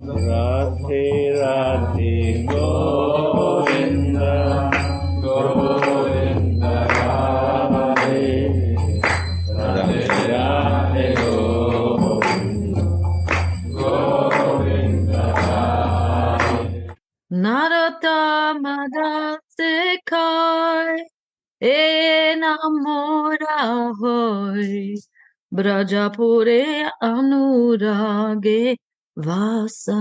Radhe Radhe Govinda Govinda Radhe Radhe Radhe Govinda Govinda Radhe. Narottama dase kai enamora hoy Brajapure anurage vasa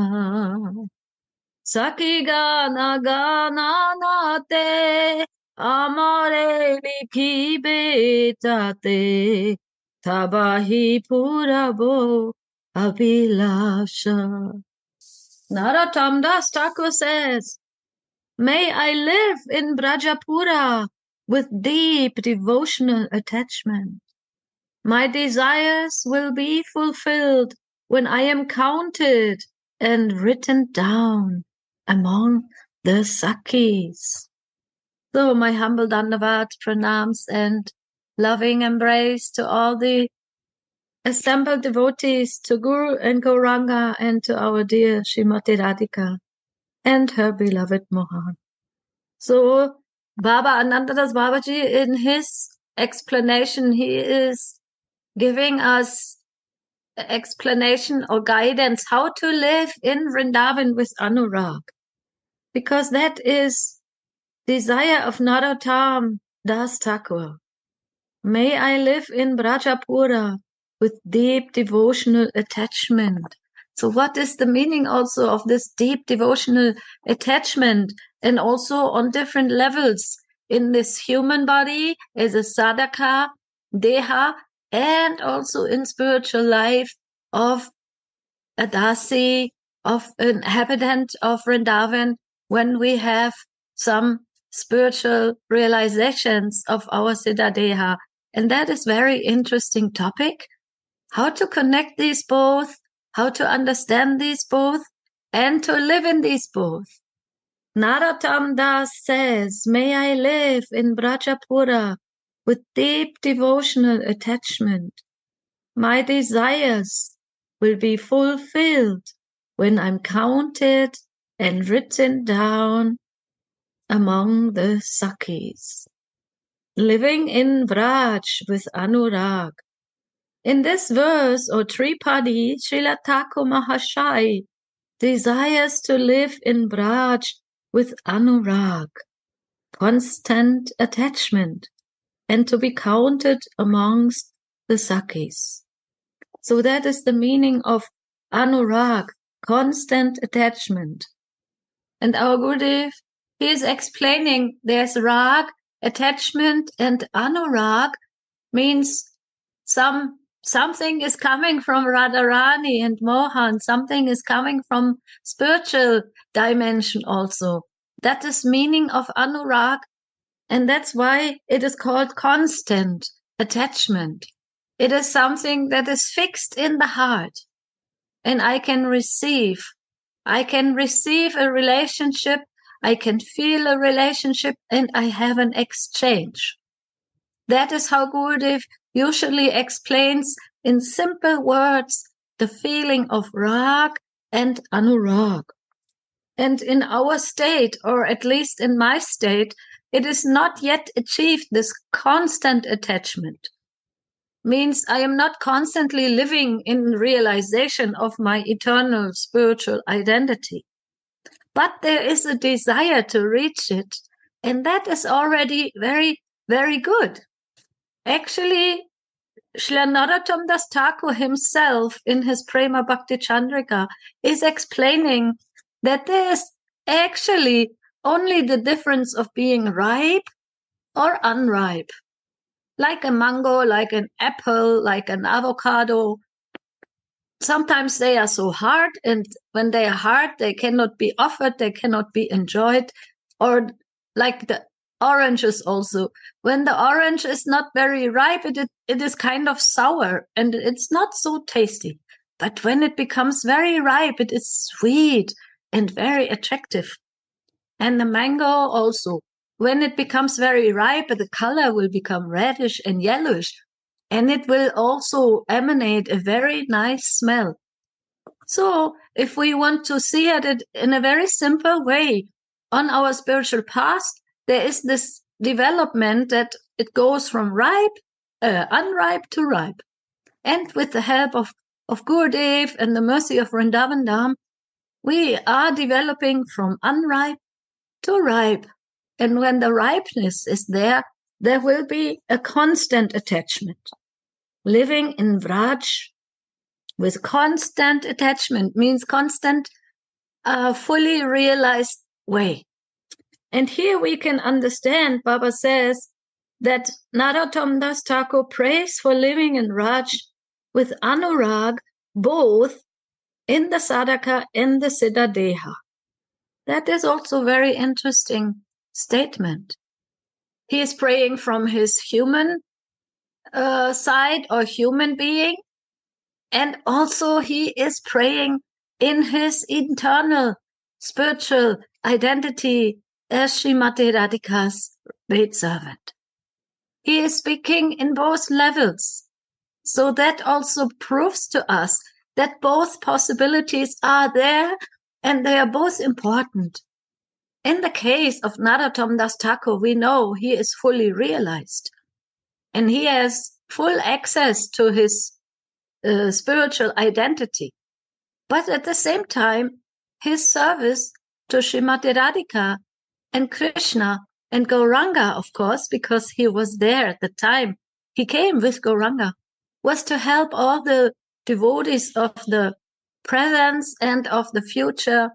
Saki gana gana nate amare likhibe tate tabahi purabo abhilasha. Narottam Das Thakur says, may I live in Brajapura with deep devotional attachment. My desires will be fulfilled when I am counted and written down among the Sakhis. So my humble Dandavat, pranams and loving embrace to all the assembled devotees, to Guru and Gauranga, and to our dear Srimati Radhika and her beloved Mohan. So Baba Anantadas Babaji, in his explanation, he is giving us explanation or guidance how to live in Vrindavan with Anurag, because that is desire of Narottam Das Thakur. May I live in Brajapura with deep devotional attachment. So what is the meaning also of this deep devotional attachment, and also on different levels in this human body as a sadhaka, deha, and also in spiritual life of a dasi, of an inhabitant of Vrindavan, when we have some spiritual realizations of our siddha deha. And that is very interesting topic. How to connect these both, how to understand these both, and to live in these both. Narottam Das says, may I live in Brajapura with deep devotional attachment. My desires will be fulfilled when I'm counted and written down among the Sakhis. Living in Vraj with Anurag. In this verse or Tripadi, Srila Thakur Mahashai desires to live in Vraj with Anurag, constant attachment, and to be counted amongst the Sakhis. So that is the meaning of Anurag, constant attachment. And our Gurudev, he is explaining there's rag, attachment, and Anurag means something is coming from Radharani and Mohan, something is coming from spiritual dimension also. That is meaning of Anurag, and that's why it is called constant attachment. It is something that is fixed in the heart, and I can receive a relationship, I can feel a relationship, and I have an exchange. That is how Gurudev usually explains in simple words the feeling of rag and anurag. And in our state, or at least in my state, it is not yet achieved, this constant attachment. Means I am not constantly living in realization of my eternal spiritual identity. But there is a desire to reach it, and that is already very, very good. Actually, Srila Narottam Das Thakur himself, in his Prema Bhakti Candrika, is explaining that there is actually only the difference of being ripe or unripe. Like a mango, like an apple, like an avocado. Sometimes they are so hard, and when they are hard, they cannot be offered, they cannot be enjoyed. Or like the oranges also. When the orange is not very ripe, it is kind of sour, and it's not so tasty. But when it becomes very ripe, it is sweet and very attractive. And the mango also. When it becomes very ripe, the color will become reddish and yellowish, and it will also emanate a very nice smell. So if we want to see it in a very simple way, on our spiritual path, there is this development that it goes from unripe to ripe. And with the help of Gurudev and the mercy of Vrindavan Dham, we are developing from unripe to ripe. And when the ripeness is there will be a constant attachment. Living in Vraj with constant attachment means constant, fully realized way. And here we can understand, Baba says, that Narottam Das Thakur prays for living in Raj with anurag, both in the sadhaka and the siddha deha. That is also a very interesting statement. He is praying from his human side or human being, and also he is praying in his internal spiritual identity as Srimati Radhika's maidservant. He is speaking in both levels. So that also proves to us that both possibilities are there and they are both important. In the case of Narottam Das Thakur, we know he is fully realized and he has full access to his spiritual identity. But at the same time, his service to Srimati Radhika and Krishna and Gauranga, of course, because he was there at the time he came with Gauranga, was to help all the devotees of the present and of the future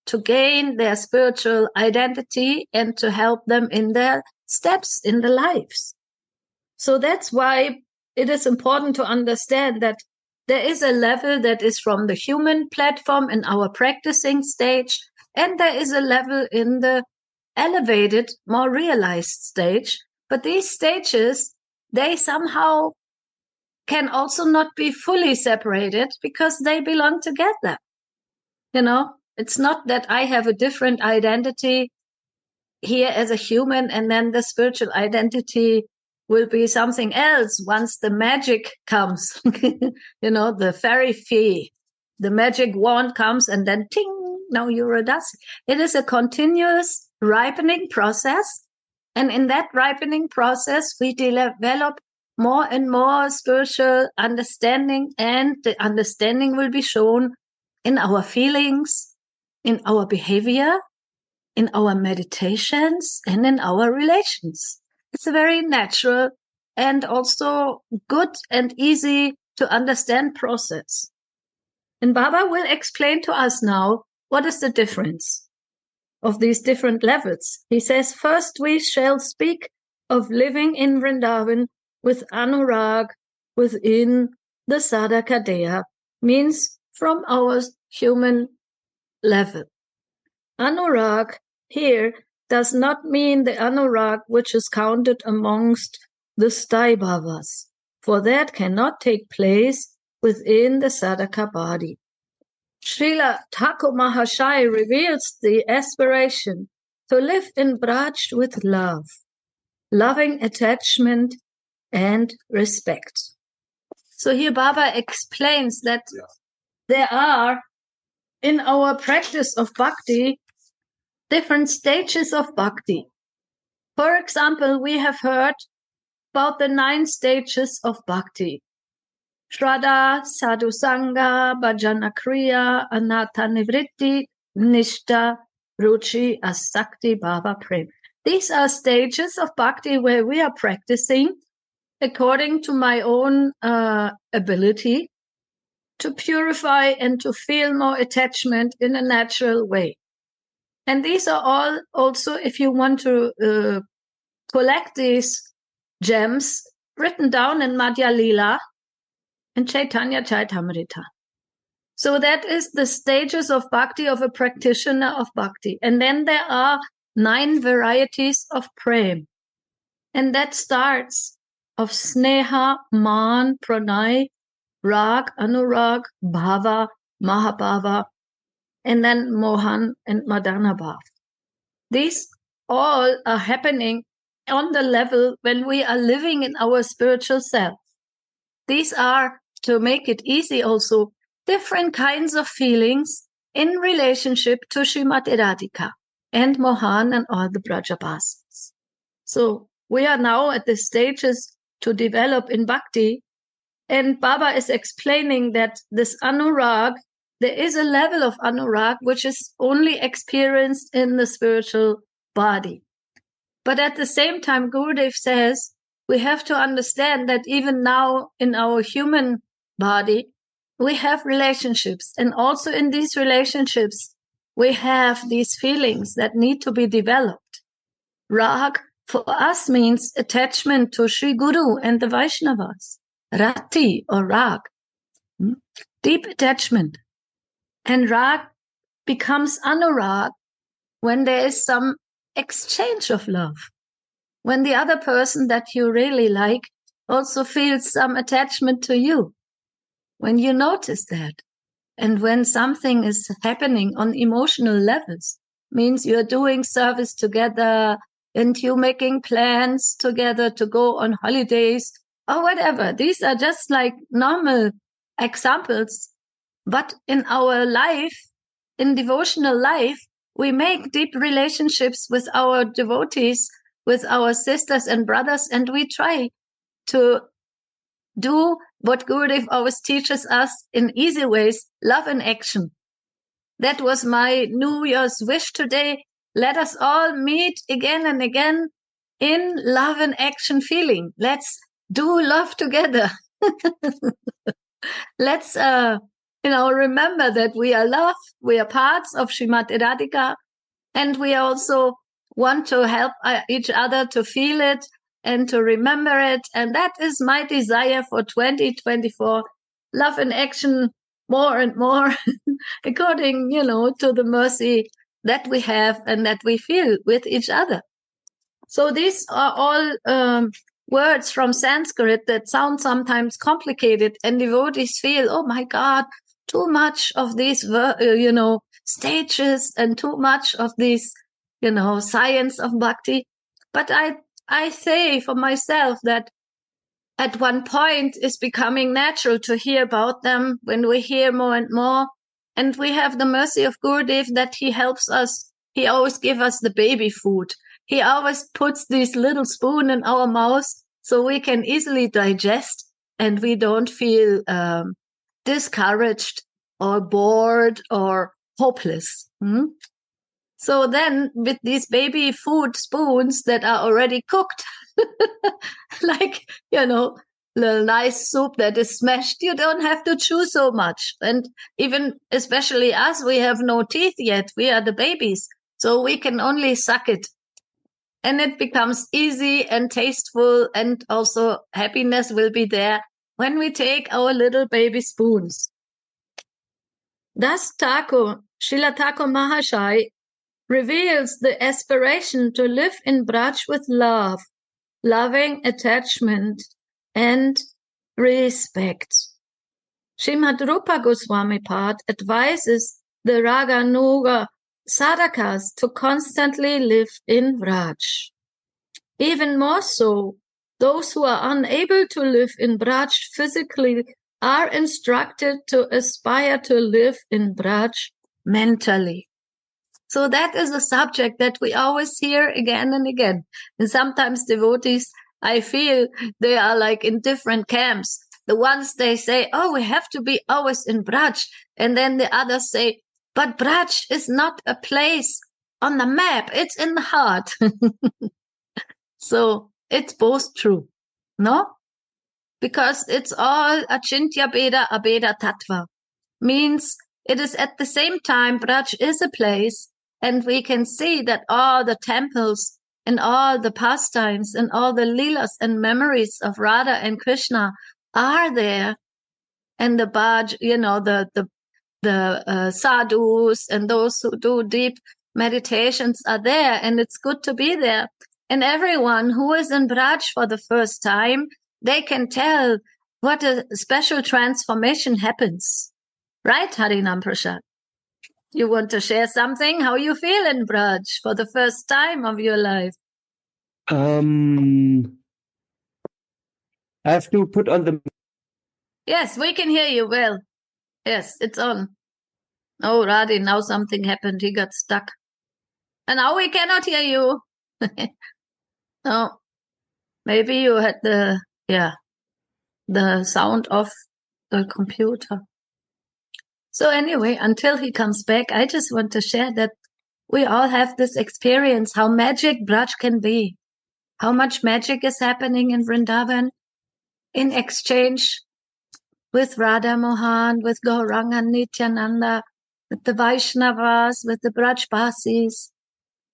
to gain their spiritual identity and to help them in their steps in their lives. So that's why it is important to understand that there is a level that is from the human platform in our practicing stage, and there is a level in the elevated, more realized stage. But these stages, they somehow can also not be fully separated because they belong together. You know, it's not that I have a different identity here as a human and then the spiritual identity will be something else once the magic comes. You know, the fairy fee, the magic wand comes and then ting, now you're a dust. It is a continuous ripening process. And in that ripening process, we develop more and more spiritual understanding, and the understanding will be shown in our feelings, in our behavior, in our meditations, and in our relations. It's a very natural and also good and easy to understand process. And Baba will explain to us now what is the difference of these different levels. He says, first we shall speak of living in Vrindavan with anurag within the sadhaka deha, means from our human level. Anurag here does not mean the anurag which is counted amongst the sthayi-bhavas, for that cannot take place within the sadhaka body. Srila Thakur Mahashaya reveals the aspiration to live in Braj with love, loving attachment and respect. So here Baba explains that there are, in our practice of bhakti, different stages of bhakti. For example, we have heard about the 9 stages of bhakti. Shraddha, Sadhu Sangha, Bhajana Kriya, Anatha Nivritti, Nishtha, Ruchi, Asakti, Bhava, Prema. These are stages of bhakti where we are practicing according to my own ability to purify and to feel more attachment in a natural way. And these are all also, if you want to collect these gems, written down in Madhya Lila and Chaitanya Chaitamrita. So that is the stages of bhakti of a practitioner of bhakti. And then there are 9 varieties of prem. And that starts of sneha, man, pranay, rag, anurag, bhava, mahabhava, and then mohan and madana bhav. These all are happening on the level when we are living in our spiritual self. These are, to make it easy also, different kinds of feelings in relationship to Srimati Radhika and Mohan and all the Brajabasas. So we are now at the stages to develop in Bhakti, and Baba is explaining that this anurag, there is a level of anurag which is only experienced in the spiritual body. But at the same time, Gurudev says, we have to understand that even now in our human body, we have relationships. And also in these relationships, we have these feelings that need to be developed. Rag for us means attachment to Sri Guru and the Vaishnavas. Rati or rag, deep attachment. And rag becomes anurag when there is some exchange of love. When the other person that you really like also feels some attachment to you. When you notice that. And when something is happening on emotional levels, means you're doing service together and you're making plans together to go on holidays or whatever. These are just like normal examples. But in our life, in devotional life, we make deep relationships with our devotees, with our sisters and brothers, and we try to do what Gurudev always teaches us in easy ways, love in action. That was my New Year's wish today. Let us all meet again and again in love and action feeling. Let's do love together. Let's, remember that we are love. We are parts of Srimati Radhika, and we also want to help each other to feel it and to remember it. And that is my desire for 2024. Love in action more and more according, to the mercy that we have and that we feel with each other. So these are all words from Sanskrit that sound sometimes complicated, and devotees feel, oh my God, too much of these, stages and too much of this, science of bhakti. But I say for myself that at one point it's becoming natural to hear about them when we hear more and more. And we have the mercy of Gurudev that he helps us. He always gives us the baby food. He always puts this little spoon in our mouth so we can easily digest and we don't feel discouraged or bored or hopeless. So then with these baby food spoons that are already cooked, like, the nice soup that is smashed, you don't have to chew so much. And even, especially us, we have no teeth yet. We are the babies. So we can only suck it. And it becomes easy and tasteful, and also happiness will be there when we take our little baby spoons. Thus Srila Thakur Mahashai reveals the aspiration to live in Braj with love, loving attachment, and respect. Srimad Rupa Goswami Pad advises the Raganuga sadhakas to constantly live in Braj. Even more so, those who are unable to live in Braj physically are instructed to aspire to live in Braj mentally. So that is a subject that we always hear again and again. And sometimes devotees, I feel they are like in different camps. The ones they say, oh, we have to be always in Braj. And then the others say, but Braj is not a place on the map. It's in the heart. So it's both true. No? Because it's all achintya beda abeda tattva. Means it is at the same time, Braj is a place, and we can see that all the temples and all the pastimes and all the leelas and memories of Radha and Krishna are there. And the Bhaj, the sadhus and those who do deep meditations are there, and it's good to be there. And everyone who is in Braj for the first time, they can tell what a special transformation happens. Right, Harinam Prasad? You want to share something? How you feel in Braj for the first time of your life? I have to put on the... Yes, we can hear you well. Yes, it's on. Oh, Radhi, now something happened. He got stuck. And now we cannot hear you. No, maybe you had the sound of the computer. So anyway, until he comes back, I just want to share that we all have this experience, how magic Braj can be, how much magic is happening in Vrindavan in exchange with Radha Mohan, with Gauranga Nityananda, with the Vaishnavas, with the Brajbasis,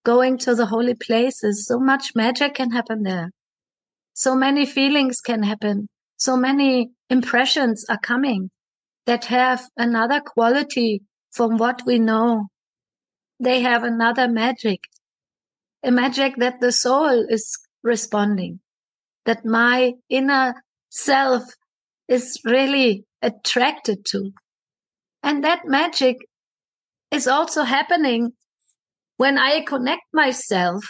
going to the holy places. So much magic can happen there. So many feelings can happen. So many impressions are coming that have another quality from what we know. They have another magic, a magic that the soul is responding, that my inner self is really attracted to. And that magic is also happening when I connect myself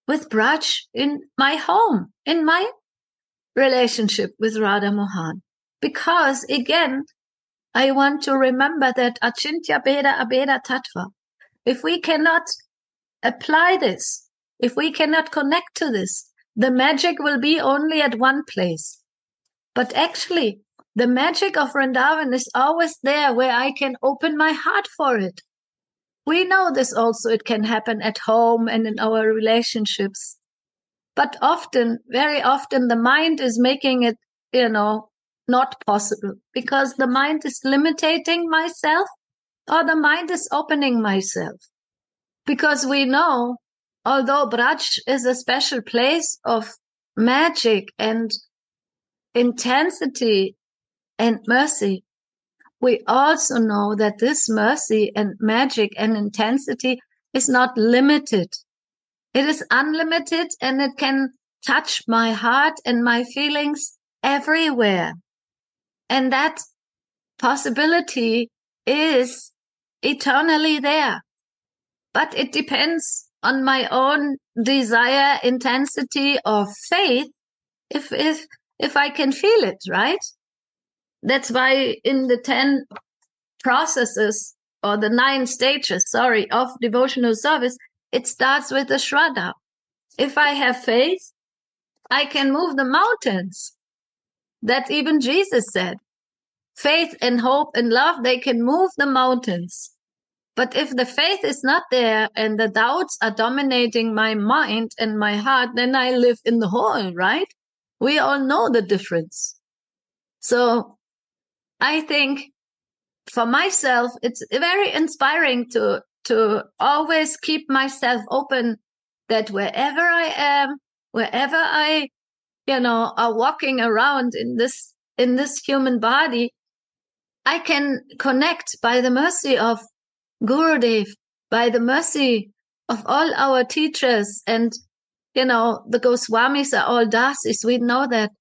with Braj in my home, in my relationship with Radha Mohan. Because again, I want to remember that Achintya Bheda Abheda Tattva. If we cannot apply this, if we cannot connect to this, the magic will be only at one place. But actually, the magic of Vrindavan is always there where I can open my heart for it. We know this also, it can happen at home and in our relationships. But often, very often, the mind is making it, not possible because the mind is limiting myself or the mind is opening myself. Because we know, although Braj is a special place of magic and intensity and mercy, we also know that this mercy and magic and intensity is not limited. It is unlimited and it can touch my heart and my feelings everywhere. And that possibility is eternally there. But it depends on my own desire, intensity, or faith, if I can feel it, right? That's why in the 10 processes, or the 9 stages, of devotional service, it starts with the Shraddha. If I have faith, I can move the mountains. That even Jesus said. Faith and hope and love, they can move the mountains. But if the faith is not there and the doubts are dominating my mind and my heart, then I live in the hole, right? We all know the difference. So I think for myself, it's very inspiring to always keep myself open, that wherever I am, wherever I, are walking around in this human body, I can connect by the mercy of Gurudev, by the mercy of all our teachers, and, the Goswamis are all dasis. We know that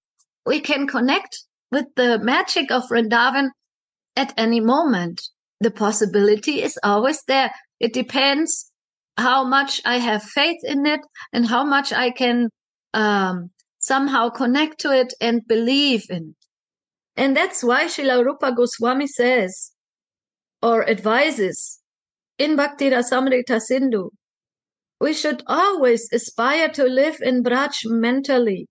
we can connect with the magic of Vrindavan at any moment. The possibility is always there. It depends how much I have faith in it and how much I can somehow connect to it and believe in it. And that's why Srila Rupa Goswami says or advises in Bhakti Rasamrita Sindhu, we should always aspire to live in Braj mentally.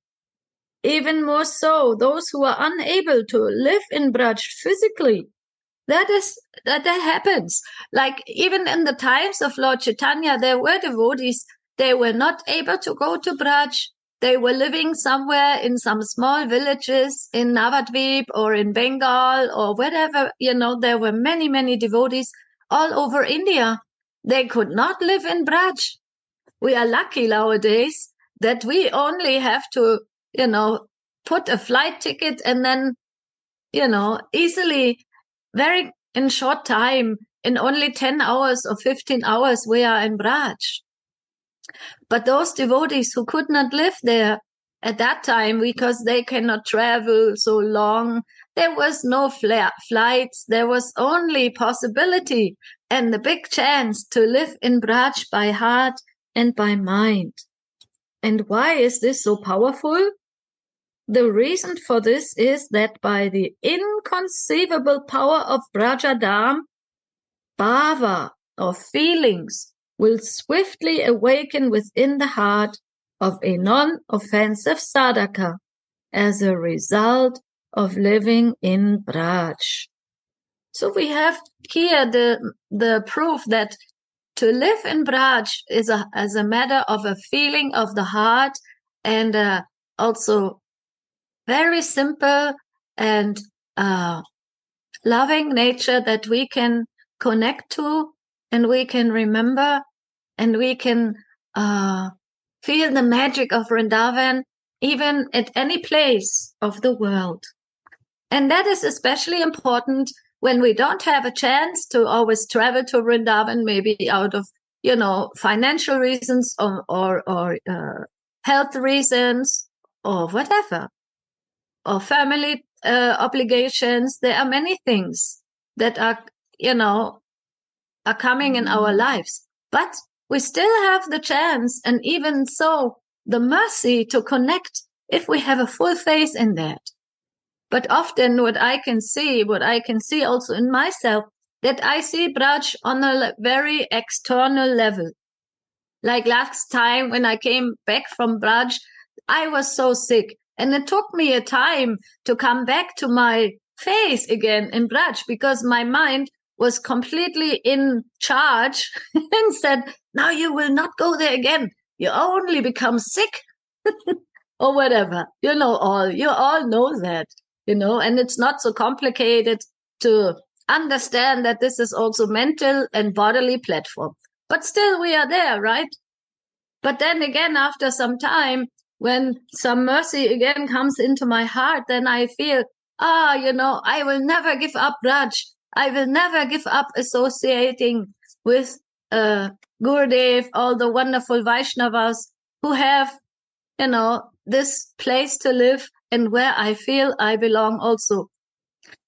Even more so, those who are unable to live in Braj physically. That happens. Like even in the times of Lord Chaitanya, there were devotees, they were not able to go to Braj. They were living somewhere in some small villages in Navadvip or in Bengal or wherever, there were many, many devotees all over India. They could not live in Braj. We are lucky nowadays that we only have to, put a flight ticket and then, easily, very in short time, in only 10 hours or 15 hours, we are in Braj. But those devotees who could not live there at that time because they cannot travel so long, there was no flights, there was only possibility and the big chance to live in Braj by heart and by mind. And why is this so powerful? The reason for this is that by the inconceivable power of Brajadam, bhava, or feelings, will swiftly awaken within the heart of a non-offensive sadhaka as a result of living in Braj. So we have here the proof that to live in Braj is as a matter of a feeling of the heart, and also very simple and loving nature that we can connect to, and we can remember, and we can feel the magic of Vrindavan even at any place of the world. And that is especially important when we don't have a chance to always travel to Vrindavan, maybe out of, financial reasons or health reasons or whatever, or family obligations. There are many things that are coming in our lives, but we still have the chance, and even so, the mercy to connect if we have a full faith in that. But often what I can see also in myself, that I see Braj on a very external level. Like last time when I came back from Braj, I was so sick, and it took me a time to come back to my faith again in Braj, because my mind was completely in charge and said, now you will not go there again. You only become sick or whatever. You all know that, and it's not so complicated to understand that this is also mental and bodily platform. But still we are there, right? But then again, after some time, when some mercy again comes into my heart, then I feel, I will never give up Raj. I will never give up associating with Gurudev, all the wonderful Vaishnavas who have, this place to live and where I feel I belong also.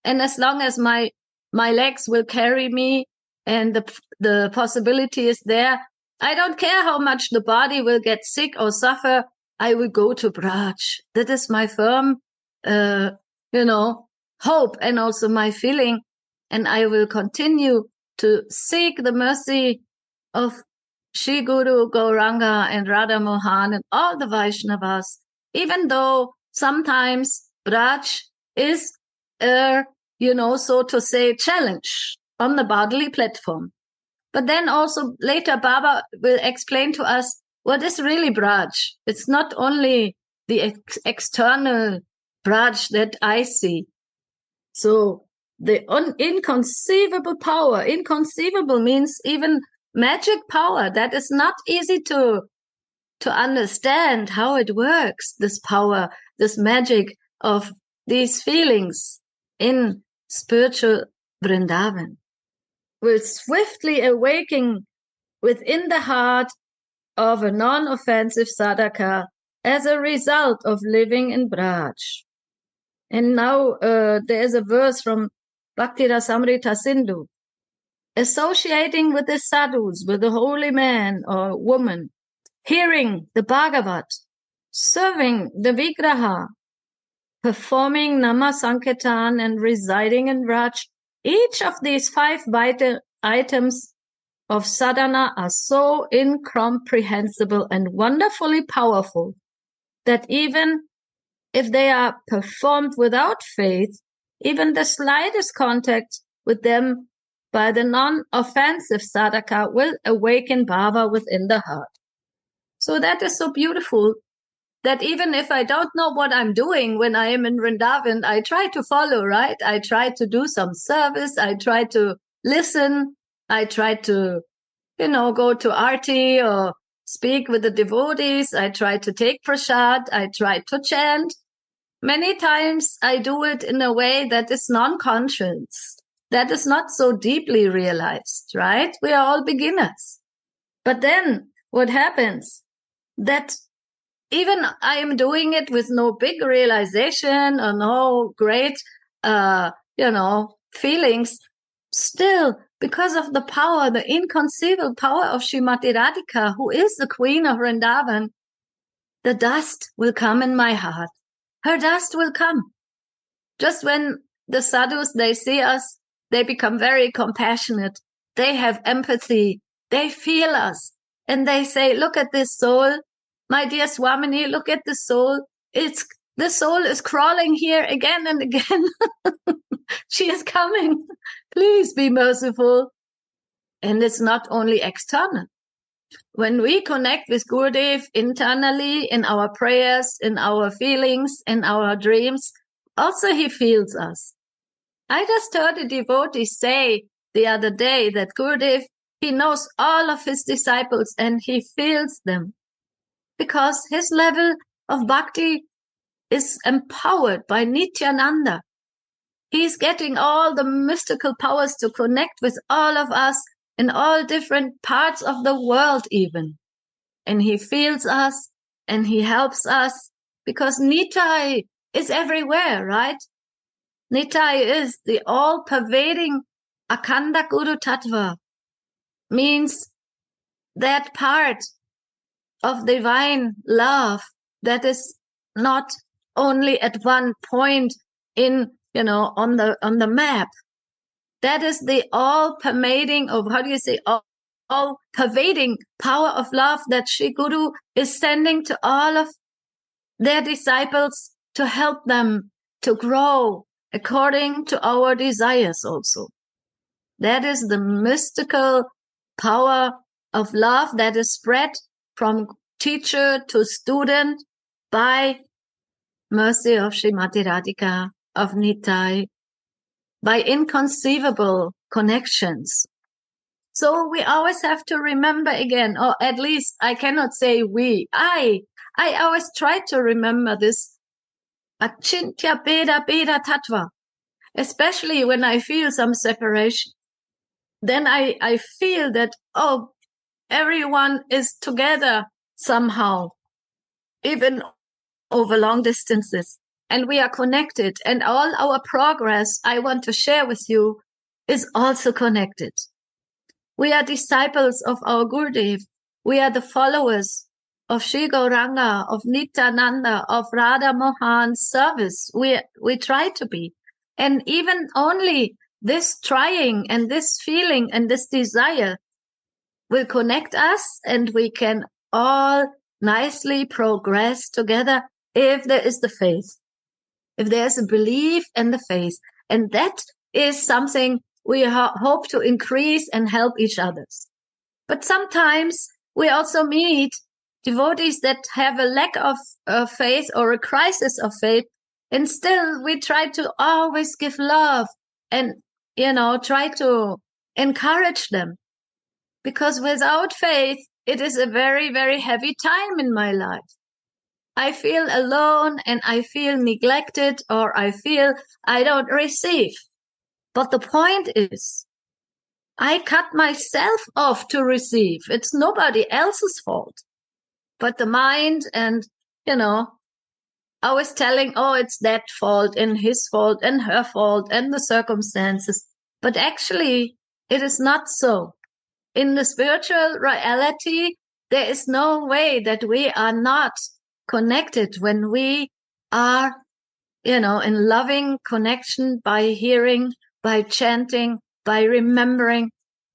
And as long as my legs will carry me and the possibility is there, I don't care how much the body will get sick or suffer, I will go to Braj. That is my firm, hope and also my feeling. And I will continue to seek the mercy of Shri Guru Gauranga and Radha Mohan and all the Vaishnavas, even though sometimes Braj is so to say, challenge on the bodily platform. But then also later Baba will explain to us what is really Braj. It's not only the external Braj that I see. So the inconceivable power, inconceivable means even magic power, that is not easy to understand how it works, this power, this magic of these feelings in spiritual Vrindavan, will swiftly awaken within the heart of a non-offensive sadhaka as a result of living in Braj. And now there is a verse from Bhakti Rasamrita Sindhu. Associating with the sadhus, with the holy man or woman, hearing the Bhagavat, serving the Vigraha, performing Nama Sankirtan and residing in Braj, each of these 5 vital items of sadhana are so incomprehensible and wonderfully powerful that even if they are performed without faith, even the slightest contact with them by the non-offensive sadhaka will awaken bhava within the heart. So that is so beautiful, that even if I don't know what I'm doing when I am in Vrindavan, I try to follow, right? I try to do some service. I try to listen. I try to, go to Aarti or speak with the devotees. I try to take prasad. I try to chant. Many times I do it in a way that is non-conscious, that is not so deeply realized, right? We are all beginners. But then what happens? That even I am doing it with no big realization or no great, feelings, still, because of the power, the inconceivable power of Srimati Radhika, who is the queen of Vrindavan, the dust will come in my heart. Her dust will come. Just when the sadhus, they see us, they become very compassionate. they have empathy. They feel us. And they say, look at this soul. My dear Swamini, look at the soul. The soul is crawling here again and again. She is coming. Please be merciful. And it's not only external. When we connect with Gurudev internally, in our prayers, in our feelings, in our dreams, also he feels us. I just heard a devotee say the other day that Gurudev, he knows all of his disciples and he feels them because his level of bhakti is empowered by Nityananda. He's getting all the mystical powers to connect with all of us in all different parts of the world even. And he feels us and he helps us because Nitai is everywhere, right? Nitai is the all-pervading Akhanda Guru Tattva, means that part of divine love that is not only at one point in, on the map. That is the all-pervading, or how do you say, all-pervading power of love that Sri Guru is sending to all of their disciples to help them to grow according to our desires also. That is the mystical power of love that is spread from teacher to student by mercy of Srimati Radhika, of Nitai, by inconceivable connections. So we always have to remember again, or at least I cannot say we, I always try to remember this Achintya Beda Beda Tattva, especially when I feel some separation. Then I feel that, everyone is together somehow, even over long distances. And we are connected. And all our progress I want to share with you is also connected. We are disciples of our Gurudev. We are the followers of Sri Gauranga, of Nityananda, of Radha Mohan's service. We try to be. And even only this trying and this feeling and this desire will connect us, and we can all nicely progress together if there is the faith. If there's a belief and the faith. And that is something we hope to increase and help each other. But sometimes we also meet devotees that have a lack of faith or a crisis of faith. And still we try to always give love and, try to encourage them. Because without faith, it is a very, very heavy time in my life. I feel alone and I feel neglected, or I feel I don't receive. But the point is, I cut myself off to receive. It's nobody else's fault. But the mind and, always telling, it's that fault and his fault and her fault and the circumstances. But actually, it is not so. In the spiritual reality, there is no way that we are not connected when we are, in loving connection by hearing, by chanting, by remembering.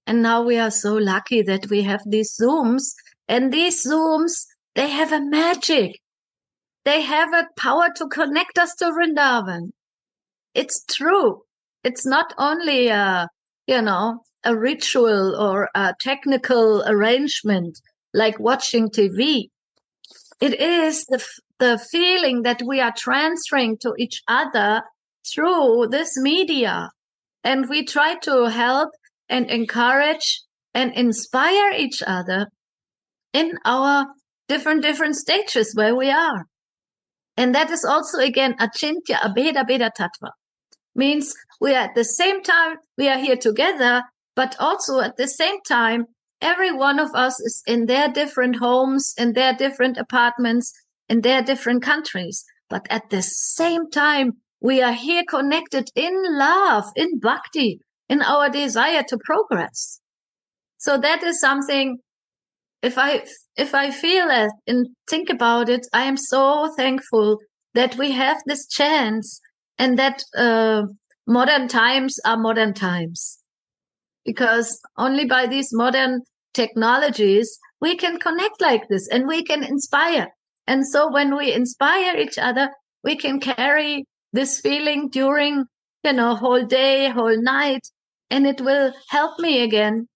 And now we are so lucky that we have these Zooms. And these Zooms, they have a magic. They have a power to connect us to Vrindavan. It's true. It's not only a ritual or a technical arrangement like watching TV. It is the feeling that we are transferring to each other through this media. And we try to help and encourage and inspire each other in our different stages where we are. And that is also, again, Achintya Abheda Beda Tattva. Means we are at the same time, we are here together, but also at the same time, every one of us is in their different homes, in their different apartments, in their different countries. But at the same time, we are here connected in love, in bhakti, in our desire to progress. So that is something, if I feel it and think about it, I am so thankful that we have this chance and that modern times are modern times. because only by these modern technologies we can connect like this and we can inspire. And so when we inspire each other, we can carry this feeling during, whole day, whole night, and it will help me again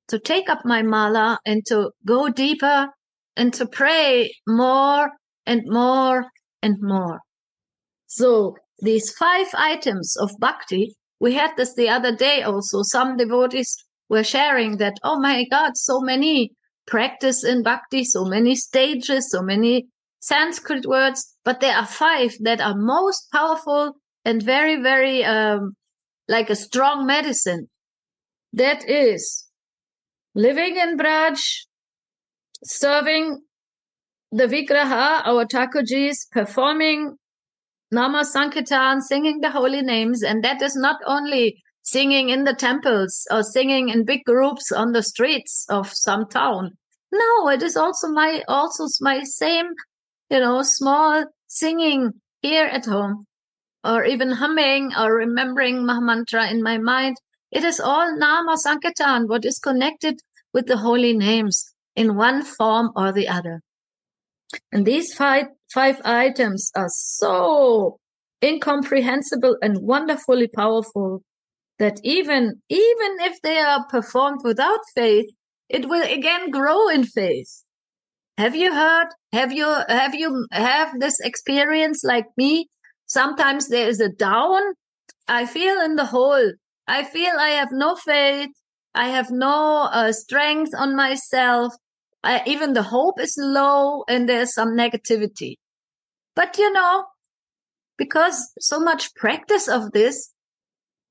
to take up my mala and to go deeper and to pray more and more and more. So these 5 items of bhakti, we had this the other day also. Some devotees were sharing that, oh my God, so many practice in bhakti, so many stages, so many Sanskrit words, but there are 5 that are most powerful and very, very like a strong medicine. That is living in Braj, serving the Vigraha, our Thakurjis, performing Nama Sankirtan, singing the holy names, and that is not only singing in the temples or singing in big groups on the streets of some town. No, it is also my same, small singing here at home, or even humming or remembering Mahamantra in my mind. It is all Nama Sankirtan, what is connected with the holy names in one form or the other. And these 5 items are so incomprehensible and wonderfully powerful that even if they are performed without faith, it will again grow in faith. Have you heard? Have you this experience like me? Sometimes there is a down. I feel in the hole. I feel I have no faith. I have no strength on myself. Even the hope is low and there's some negativity. But because so much practice of this,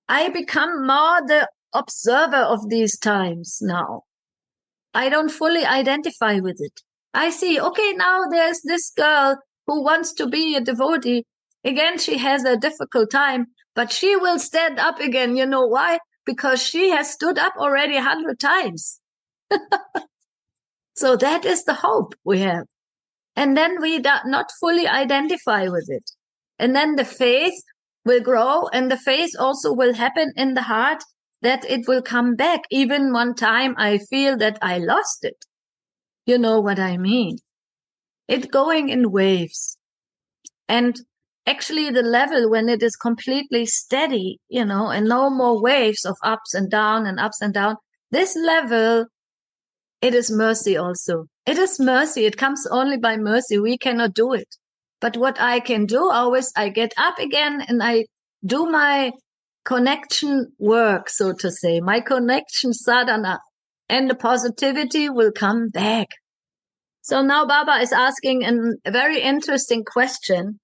I become more the observer of these times now. I don't fully identify with it. I see, okay, now there's this girl who wants to be a devotee. Again, she has a difficult time, but she will stand up again. You know why? Because she has stood up already 100 times. So that is the hope we have. And then we do not fully identify with it. And then the faith will grow, and the faith also will happen in the heart that it will come back. Even one time I feel that I lost it. You know what I mean? It's going in waves. And actually the level when it is completely steady, and no more waves of ups and down, this level, it is mercy also. It is mercy. It comes only by mercy. We cannot do it. But what I can do always, I get up again and I do my connection work, so to say, my connection sadhana, and the positivity will come back. So now Baba is asking a very interesting question.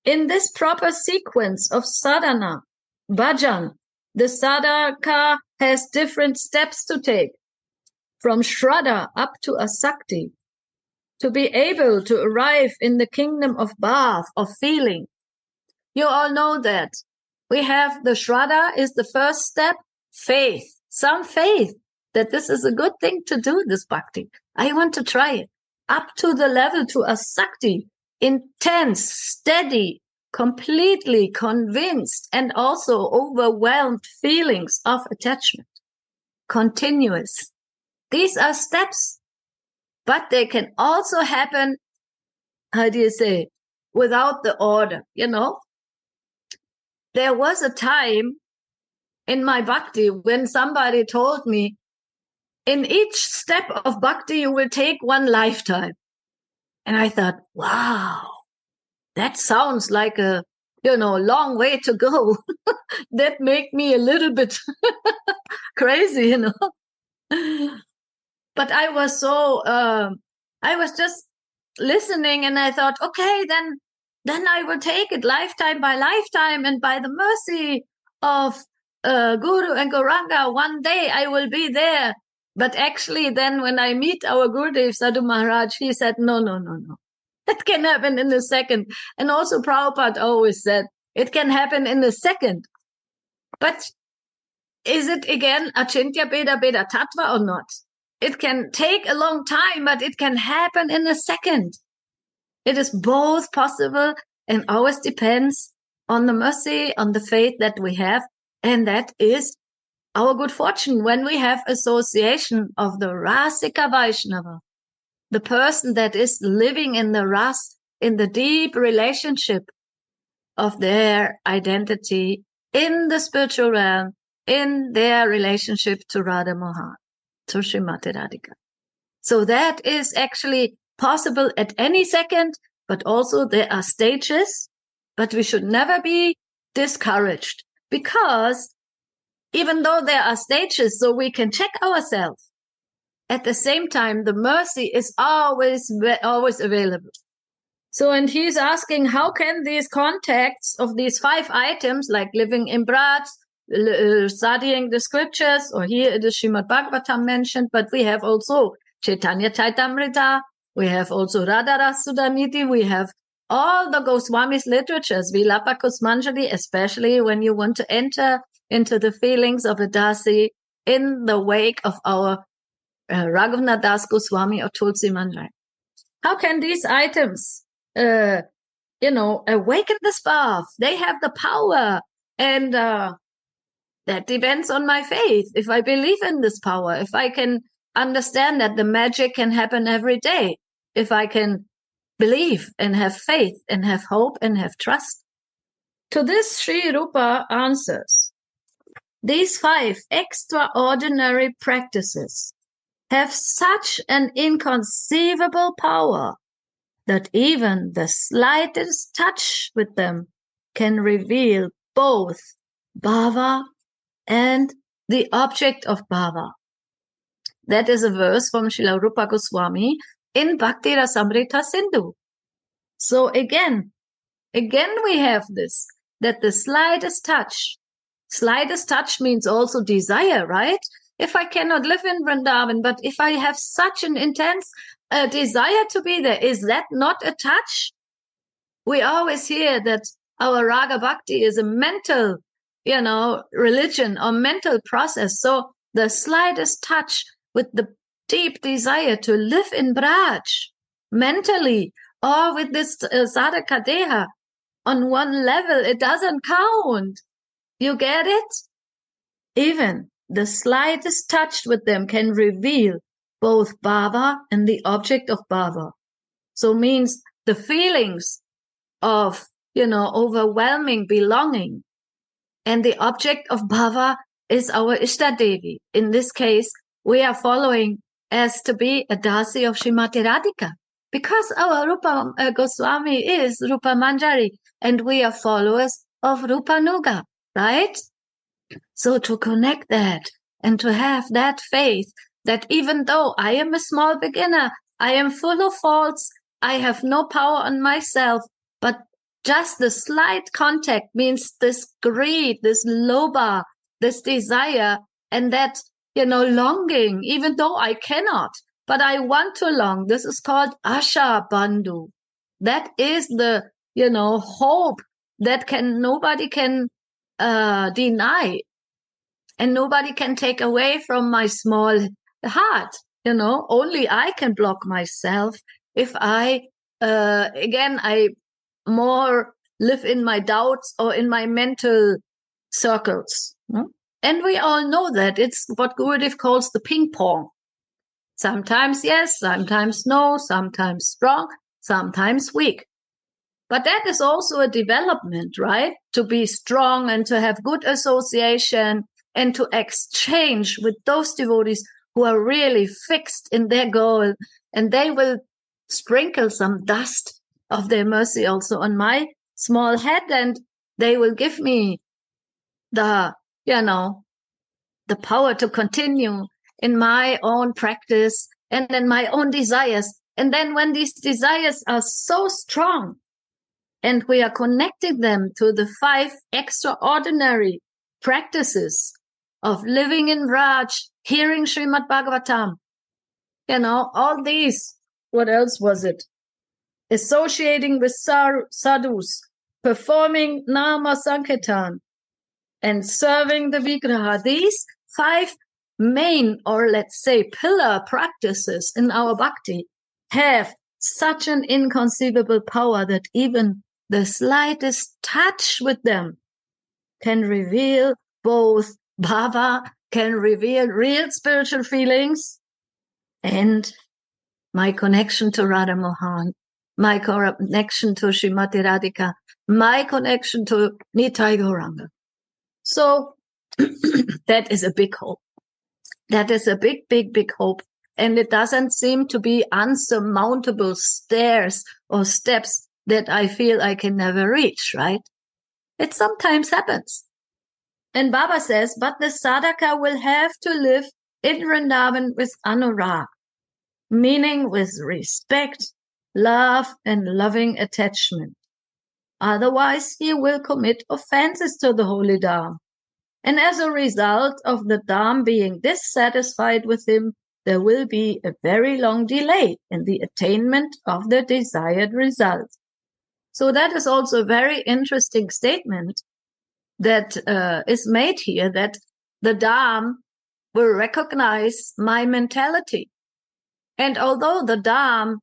In this proper sequence of sadhana, bhajan, the sadhaka has different steps to take, from shraddha up to asakti, to be able to arrive in the kingdom of bhav, of feeling. You all know that. We have the shraddha is the first step, faith, some faith that this is a good thing to do, this bhakti. I want to try it. Up to the level to asakti, intense, steady, completely convinced, and also overwhelmed feelings of attachment. Continuous. These are steps, but they can also happen, without the order, There was a time in my bhakti when somebody told me, in each step of bhakti, you will take one lifetime. And I thought, wow, that sounds like a, long way to go. That made me a little bit crazy, But I was I was just listening and I thought, okay, then I will take it lifetime by lifetime, and by the mercy of Guru and Gauranga, one day I will be there. But actually then when I meet our Gurudev Sadhu Maharaj, he said, no. It can happen in a second. And also Prabhupada always said, it can happen in a second. But is it again Achintya Beda Beda Tattva or not? It can take a long time, but it can happen in a second. It is both possible and always depends on the mercy, on the faith that we have. And that is our good fortune when we have association of the Rasika Vaishnava, the person that is living in the ras, in the deep relationship of their identity in the spiritual realm, in their relationship to Radha Mohan, to Srimati Radhika. So that is actually possible at any second, but also there are stages, but we should never be discouraged, because even though there are stages, so we can check ourselves, at the same time, the mercy is always available. So, and he's asking, how can these contacts of these 5 items, like living in Braj, studying the scriptures, or here it is Srimad Bhagavatam mentioned, but we have also Chaitanya Chaitamrita, we have also Radha Sudamiti, we have all the Goswamis' literatures, Vilapa Kusmanjali, especially when you want to enter into the feelings of a Dasi in the wake of our Raghunath Das Goswami or Tulsi Manjari. How can these items, awaken the spark? They have the power, and that depends on my faith. If I believe in this power, if I can understand that the magic can happen every day, if I can believe and have faith and have hope and have trust. To this, Sri Rupa answers, these 5 extraordinary practices have such an inconceivable power that even the slightest touch with them can reveal both bhava and the object of bhava. That is a verse from Srila Rupa Goswami in Bhakti Rasamrita Sindhu. So again we have this, that the slightest touch means also desire, right? If I cannot live in Vrindavan, but if I have such an intense desire to be there, is that not a touch? We always hear that our Raga Bhakti is a mental, religion or mental process. So the slightest touch with the deep desire to live in Braj, mentally, or with this sadhaka deha, on one level, it doesn't count. You get it? Even the slightest touch with them can reveal both bhava and the object of bhava. So means the feelings of, overwhelming belonging. And the object of bhava is our Ishta Devi. In this case, we are following as to be a Dasi of Srimati Radhika. Because our Rupa Goswami is Rupa Manjari, and we are followers of Rupa Nuga, right? So to connect that and to have that faith that even though I am a small beginner, I am full of faults, I have no power on myself, but just the slight contact means this greed, this lobha, this desire, and that, longing, even though I cannot, but I want to long. This is called Asha Bandhu. That is the, hope that nobody can deny. And nobody can take away from my small heart. Only I can block myself if I more live in my doubts or in my mental circles. And we all know that it's what Gurudev calls the ping pong. Sometimes yes, sometimes no, sometimes strong, sometimes weak. But that is also a development, right? To be strong and to have good association and to exchange with those devotees who are really fixed in their goal, and they will sprinkle some dust of their mercy also on my small head, and they will give me the power to continue in my own practice and in my own desires. And then when these desires are so strong and we are connecting them to the 5 extraordinary practices of living in Raj, hearing Srimad Bhagavatam, all these, what else was it? Associating with sadhus, performing Nama Sankirtan, and serving the Vigraha. These 5 main, or let's say pillar practices in our bhakti have such an inconceivable power that even the slightest touch with them can reveal both bhava can reveal real spiritual feelings and my connection to Radha Mohan, my connection to Srimati Radhika, my connection to Nitai Gauranga. So that is a big hope. That is a big, big, big hope. And it doesn't seem to be unsurmountable stairs or steps that I feel I can never reach, right? It sometimes happens. And Baba says, but the sadhaka will have to live in Vrindavan with anurag, meaning with respect, love, and loving attachment. Otherwise, he will commit offenses to the holy Dham. And as a result of the Dham being dissatisfied with him, there will be a very long delay in the attainment of the desired result. So that is also a very interesting statement that is made here, that the Dham will recognize my mentality. And although the Dham,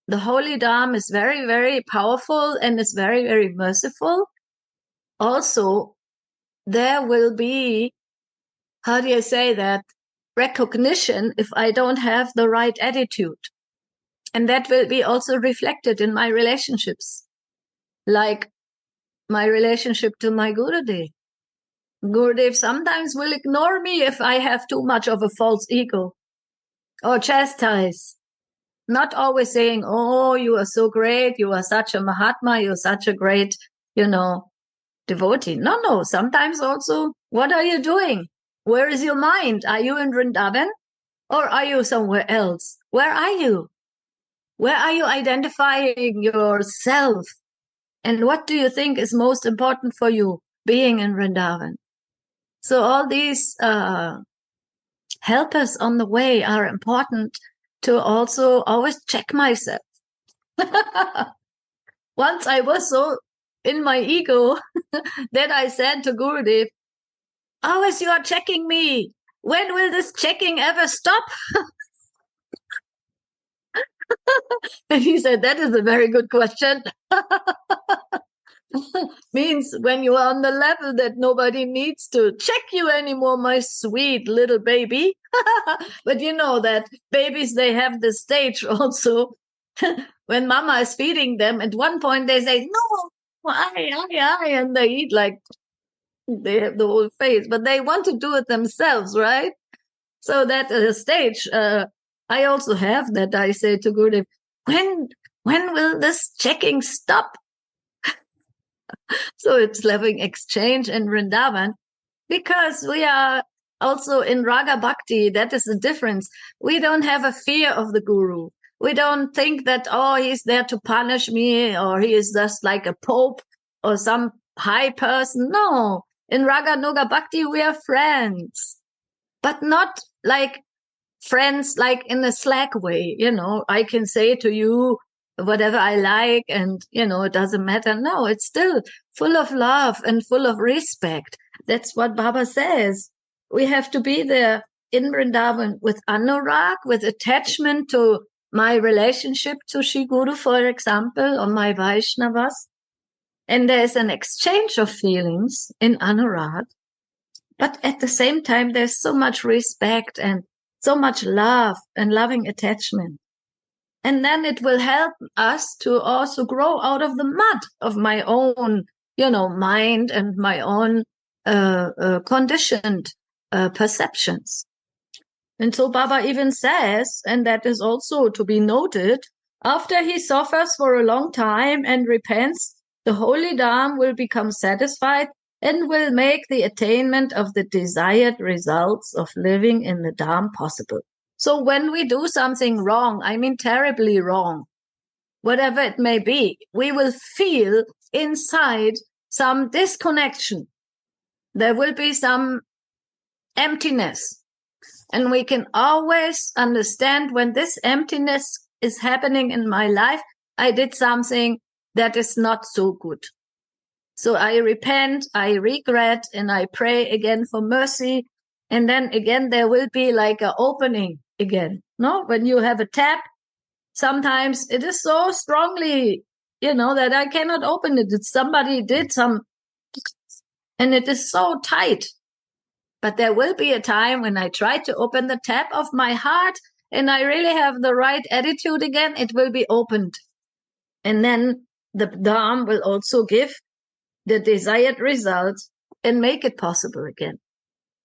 the holy Dham, is very, very powerful and is very, very merciful, also there will be, how do you say that, recognition if I don't have the right attitude. And that will be also reflected in my relationships, like my relationship to my Gurudev. Gurudev sometimes will ignore me if I have too much of a false ego, or chastise. Not always saying, oh, you are so great, you are such a Mahatma, you're such a great, devotee. No. Sometimes also, what are you doing? Where is your mind? Are you in Vrindavan? Or are you somewhere else? Where are you? Where are you identifying yourself? And what do you think is most important for you being in Vrindavan? So all these helpers on the way are important to also always check myself. Once I was so in my ego that I said to Gurudev, always you are checking me. When will this checking ever stop? And he said, that is a very good question. Means when you are on the level that nobody needs to check you anymore, my sweet little baby. But you know that babies, they have the stage also. When mama is feeding them, at one point they say, no, I, and they eat like they have the whole face, but they want to do it themselves, right? So that stage, I also have that. I say to Gurudev, when will this checking stop? So it's loving exchange in Vrindavan, because we are also in Raga Bhakti. That is the difference. We don't have a fear of the Guru. We don't think that, oh, he's there to punish me, or he is just like a pope or some high person. No, in Raga Nuga Bhakti, we are friends, but not like friends like in a slack way. I can say to you whatever I like, and, it doesn't matter. No, it's still full of love and full of respect. That's what Baba says. We have to be there in Vrindavan with anurag, with attachment to my relationship to Shri Guru, for example, or my Vaishnavas. And there's an exchange of feelings in anurag. But at the same time, there's so much respect and so much love and loving attachment. And then it will help us to also grow out of the mud of my own, mind and my own conditioned perceptions. And so Baba even says, and that is also to be noted, after he suffers for a long time and repents, the holy Dham will become satisfied and will make the attainment of the desired results of living in the Dham possible. So when we do something wrong, I mean terribly wrong, whatever it may be, we will feel inside some disconnection. There will be some emptiness. And we can always understand when this emptiness is happening in my life, I did something that is not so good. So I repent, I regret, and I pray again for mercy. And then again, there will be like an opening again. No, when you have a tap, sometimes it is so strongly, that I cannot open it. Somebody did some, and it is so tight. But there will be a time when I try to open the tap of my heart and I really have the right attitude again, it will be opened. And then the Dham will also give the desired result and make it possible again.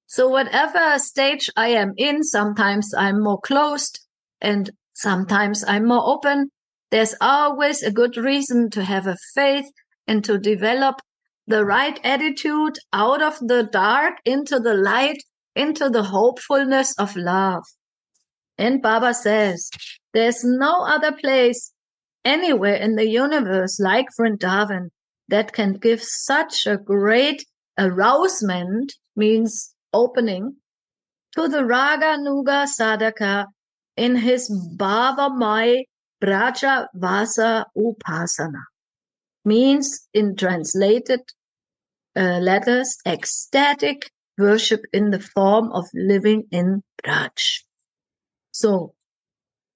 So whatever stage I am in, sometimes I'm more closed and sometimes I'm more open. There's always a good reason to have a faith and to develop the right attitude out of the dark into the light, into the hopefulness of love. And Baba says, there's no other place anywhere in the universe like Vrindavan that can give such a great arousement, means opening, to the Raga Nuga Sadhaka in his Bhavamai Vraja Vasa Upasana. Means, in translated letters, ecstatic worship in the form of living in Braj. So,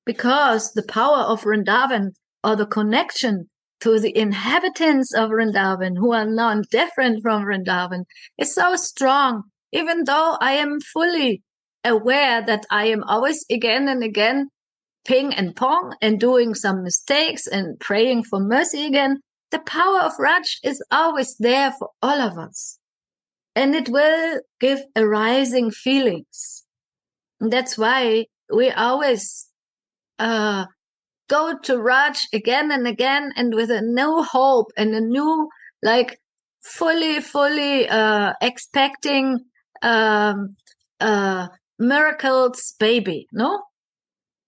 because the power of Vrindavan, or the connection to the inhabitants of Vrindavan, who are non-different from Vrindavan, is so strong, even though I am fully aware that I am always again and again ping and pong and doing some mistakes and praying for mercy again, the power of Raj is always there for all of us. And it will give arising feelings. And that's why we always go to Raj again and again, and with a new hope and a new, like, fully expecting miracles baby, no?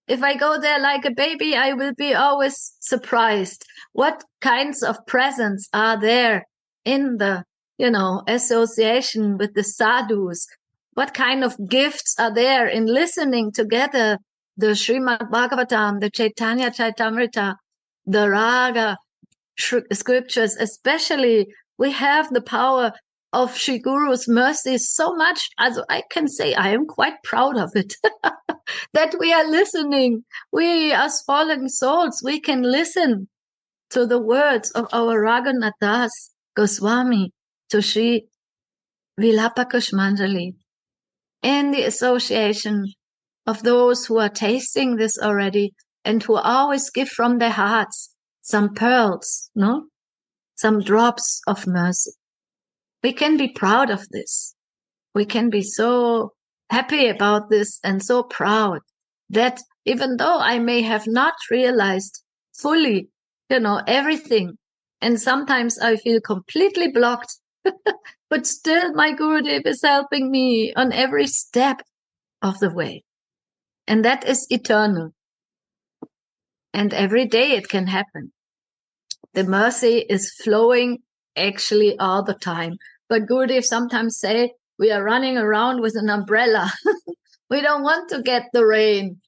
If I go there like a baby, I will be always surprised. What kinds of presents are there in the, association with the sadhus? What kind of gifts are there in listening together the Srimad Bhagavatam, the Chaitanya Chaitamrita, the Raga scriptures? Especially, we have the power of Shri Guru's mercy so much, as I can say, I am quite proud of it, that we are listening. We, as fallen souls, we can listen to the words of our Raghunathas Goswami, to Shri Vilapa in the association of those who are tasting this already and who always give from their hearts some pearls, no? Some drops of mercy. We can be proud of this. We can be so happy about this and so proud that even though I may have not realized fully, everything, and sometimes I feel completely blocked, but still my Gurudev is helping me on every step of the way. And that is eternal. And every day it can happen. The mercy is flowing actually all the time. But Gurudev sometimes say, we are running around with an umbrella. We don't want to get the rain.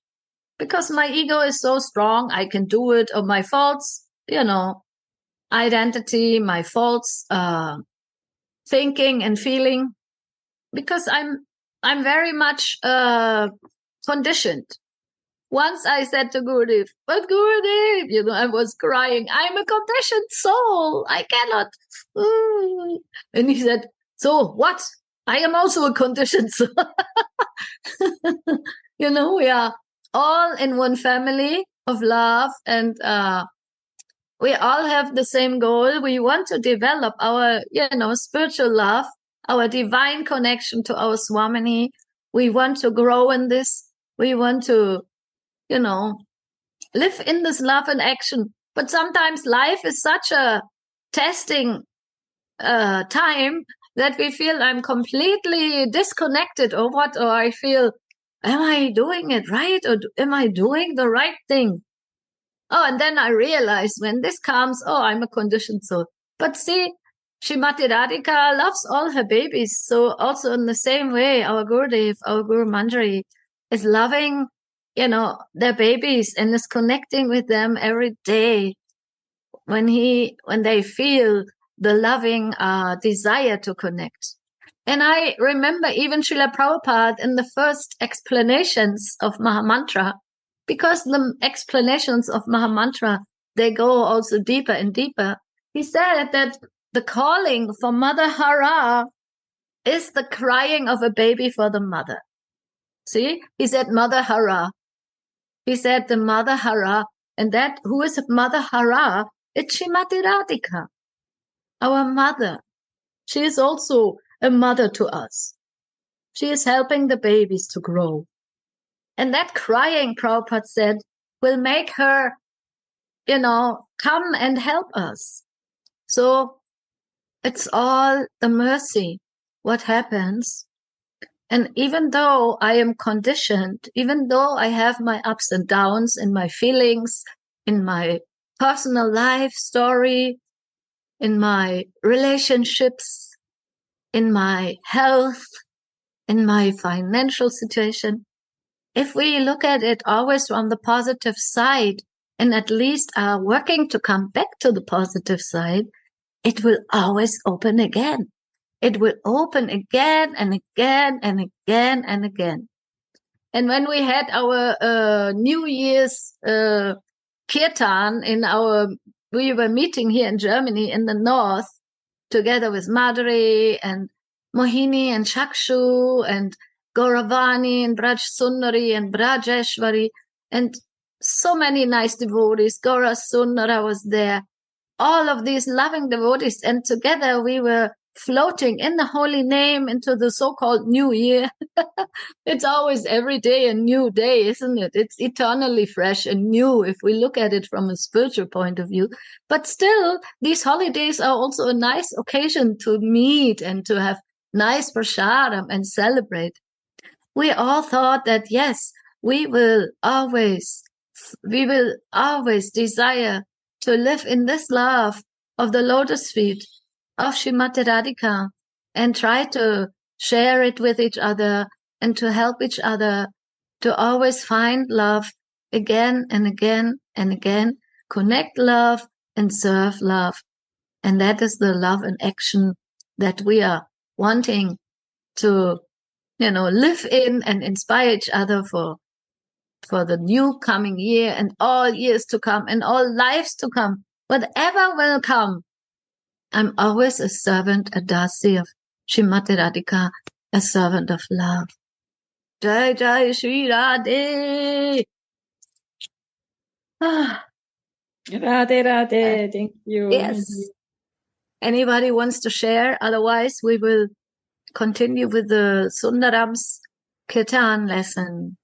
Because my ego is so strong, I can do it. Or my faults, identity, my faults, thinking and feeling. Because I'm very much conditioned. Once I said to Gurudev, but Gurudev, I was crying, I'm a conditioned soul. I cannot. And he said, so what? I am also a conditioned soul. We are all in one family of love, and we all have the same goal. We want to develop our, spiritual love, our divine connection to our Swamini. We want to grow in this. We want to, live in this love and action. But sometimes life is such a testing time that we feel I'm completely disconnected or I feel, am I doing it right, or am I doing the right thing? Oh, and then I realize when this comes, I'm a conditioned soul. But see, Srimati Radhika loves all her babies. So also in the same way, our Gurudev, our Guru Manjari, is loving, their babies and is connecting with them every day when they feel the loving desire to connect. And I remember even Srila Prabhupada in the first explanations of Mahamantra, because the explanations of Mahamantra, they go also deeper and deeper. He said that the calling for Mother Hara is the crying of a baby for the mother. See, he said Mother Hara. He said the Mother Hara, and that who is Mother Hara? It's Srimati Radhika, our mother. She is also a mother to us. She is helping the babies to grow. And that crying, Prabhupada said, will make her, come and help us. So it's all the mercy, what happens. And even though I am conditioned, even though I have my ups and downs in my feelings, in my personal life story, in my relationships, in my health, in my financial situation, if we look at it always from the positive side and at least are working to come back to the positive side, it will always open again. It will open again and again and again and again. And when we had our New Year's kirtan we were meeting here in Germany in the north, together with Madhuri and Mohini and Chakshu and Gauravani and Braj Sundari and Brajeshwari and so many nice devotees. Gaura Sundara was there. All of these loving devotees, and together we were floating in the holy name into the so-called new year. It's always every day a new day, isn't it? It's eternally fresh and new if we look at it from a spiritual point of view. But still, these holidays are also a nice occasion to meet and to have nice prasadam and celebrate. We all thought that, yes, we will always desire to live in this love of the lotus feet of Srimati Radhika and try to share it with each other and to help each other to always find love again and again and again, connect love and serve love. And that is the love in action that we are wanting to, live in and inspire each other for the new coming year and all years to come and all lives to come. Whatever will come, I'm always a servant, a dasi of Srimati Radhika, a servant of love. Jai Jai Shri Radhe. Radhe Radhe, thank you. Yes. Anybody wants to share? Otherwise, we will continue with the Sundaram's Kirtan lesson.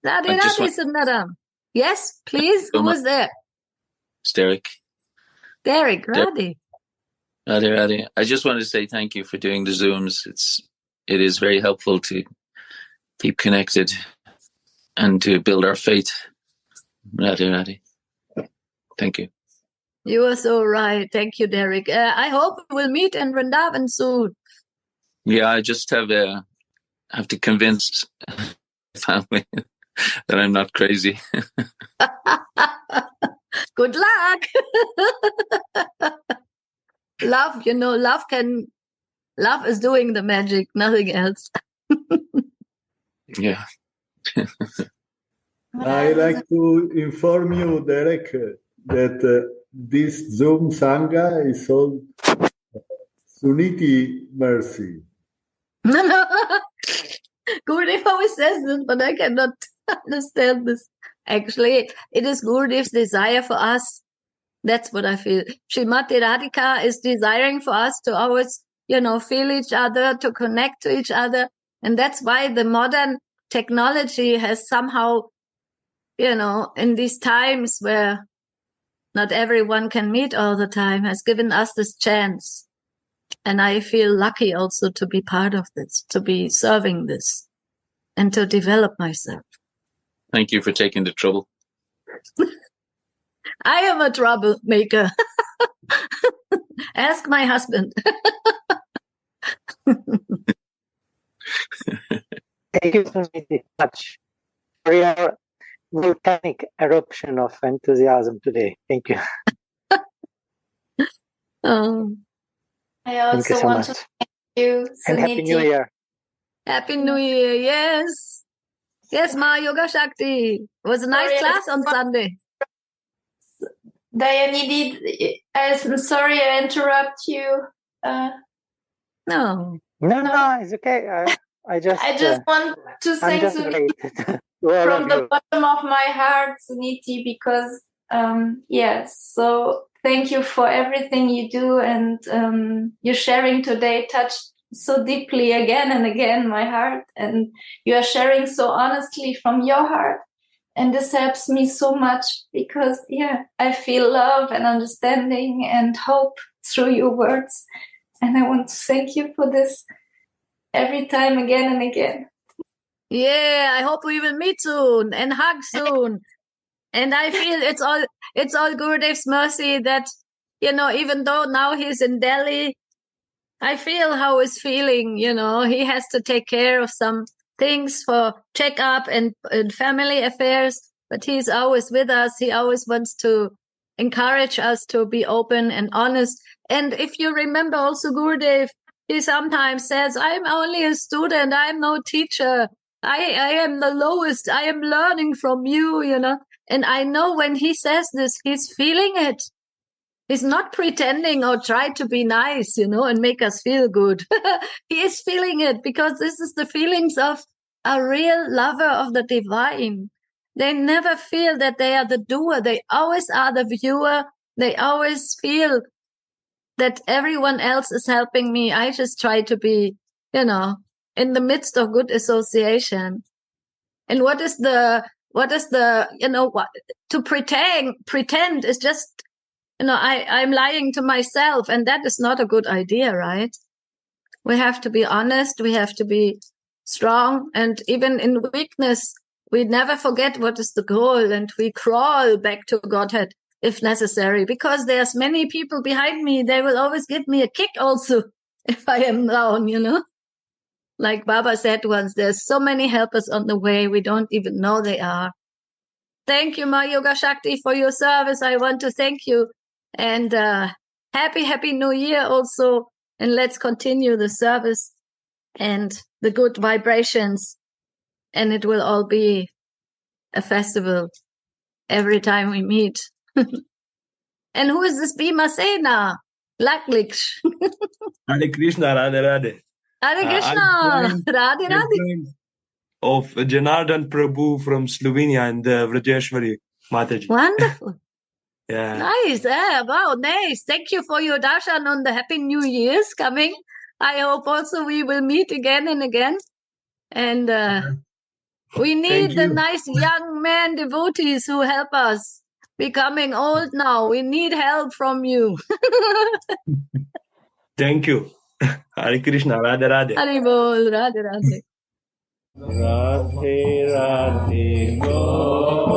Radhe Radhe Sundaram. Yes, please. Who was there? It's Derek. Derek, Radhe. Radhe Radhe. I just wanted to say thank you for doing the Zooms. It is very helpful to keep connected and to build our faith. Radhe Radhe. Thank you. You are so right. Thank you, Derek. I hope we'll meet in Vrindavan soon. Yeah, I just have to convince family that I'm not crazy. Good luck. Love, love is doing the magic, nothing else. Yeah. I like to inform you, Derek, that this Zoom Sangha is called Suniti Mercy. Gurudev always says this, but I cannot understand this. Actually, it is Gurudev's desire for us. That's what I feel. Srimati Radhika is desiring for us to always, feel each other, to connect to each other. And that's why the modern technology has somehow, in these times where not everyone can meet all the time, has given us this chance. And I feel lucky also to be part of this, to be serving this, and to develop myself. Thank you for taking the trouble. I am a troublemaker. Ask my husband. Thank you, Suniti, much for your volcanic eruption of enthusiasm today. Thank you. I also want to thank you, Suniti. And Happy New Year. Happy New Year, yes. Yes, Ma Yoga Shakti. It was a nice class on Sunday. Diane, I'm sorry I interrupt you. No. No, it's okay. I just want to I'm thank just Suniti grateful to all from of the you. bottom of my heart, Suniti, because yes, so thank you for everything you do, and your sharing today touched so deeply again and again my heart, and you are sharing so honestly from your heart, and this helps me so much because I feel love and understanding and hope through your words, and I want to thank you for this every time again and again. Yeah, I hope we will meet soon and hug soon. And I feel it's all Gurudev's mercy that, even though now he's in Delhi, I feel how he's feeling, he has to take care of some things for checkup and family affairs, but he's always with us. He always wants to encourage us to be open and honest. And if you remember also Gurudev, he sometimes says, I'm only a student. I'm no teacher. I am the lowest. I am learning from you, And I know when he says this, he's feeling it. He's not pretending or try to be nice, and make us feel good. He is feeling it because this is the feelings of a real lover of the divine. They never feel that they are the doer. They always are the viewer. They always feel that everyone else is helping me. I just try to be, in the midst of good association. And what is the, to pretend is just, I'm lying to myself, and that is not a good idea, right? We have to be honest. We have to be strong. And even in weakness, we never forget what is the goal, and we crawl back to Godhead if necessary, because there's many people behind me. They will always give me a kick also if I am down, Like Baba said once, there's so many helpers on the way. We don't even know they are. Thank you, Ma Yoga Shakti, for your service. I want to thank you. And happy New Year also. And let's continue the service and the good vibrations. And it will all be a festival every time we meet. And who is this Bhima Sena? Lakliksh. Hare Krishna, Radhe Radhe. Hare Krishna. Radhe Radhe. Of Janardan Prabhu from Slovenia and Vrajeshwari Mataji. Wonderful. Yeah. Nice. Wow, nice. Thank you for your darshan on the Happy New Year's coming. I hope also we will meet again and again. And we need the nice young man devotees who help us. Becoming old now. We need help from you. Thank you. Hare Krishna, Radhe Radhe. Hare Bol, Radhe Radhe. Radhe Radhe Go.